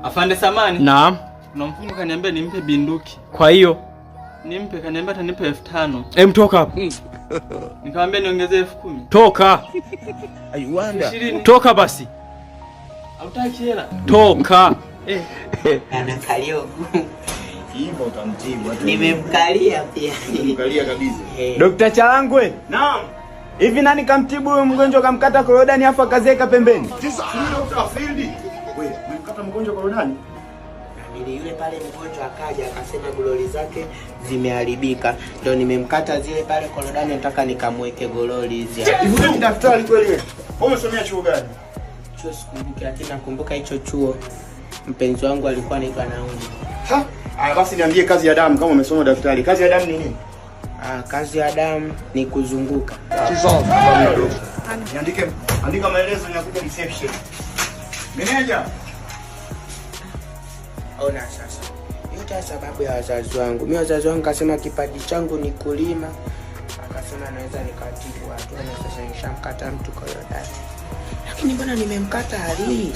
Afande Samani. Naam. Kuna mfumo kaniambia nimpe binduki. Kwa hiyo nimpe, kaniambia atanipa 5000. Toka hapo. Nikamwambia niongezee 10,000. Toka. Ayuanda. Toka basi. Hautaki hela? Toka. Anakalio gumu. Hivyo utamtibu. Nimemkalia pia. Nimemkalia kabisa. Dr. Chalangwe. Naam. Hivi nani kamtibu huyo mgonjwa kamkata korodani afa kaziweka pembeni? Dr. Field. Wewe, umemkata mgonjwa korodani? Ili yule pale mgonjwa akaja akasema gololi zake zimeharibika. Ndio nimemkata zile pale korodani, nataka nikamweke gololi hizi. Hivi ni daktari kweli wewe? Wewe umesomea chuo gani? Chuo sikumbuki, lakini nakumbuka hicho chuo mpenzi wangu alikuwa anaitwa Nauni. Ha? Aya basi niambie kazi ya damu kama umesoma daktari. Kazi ya damu ni nini? Kazi ya damu ni kuzunguka. Andika maelezo yanakuja reception. Meneja. Ona sasa. Yote sababu ya wazazi wangu. Mimi wazazi wangu kasema kipaji changu ni kulima. Akasema naweza nikatibu watu, na sasa nishamkata mtu korodani. Lakini mbona nimemkata hali?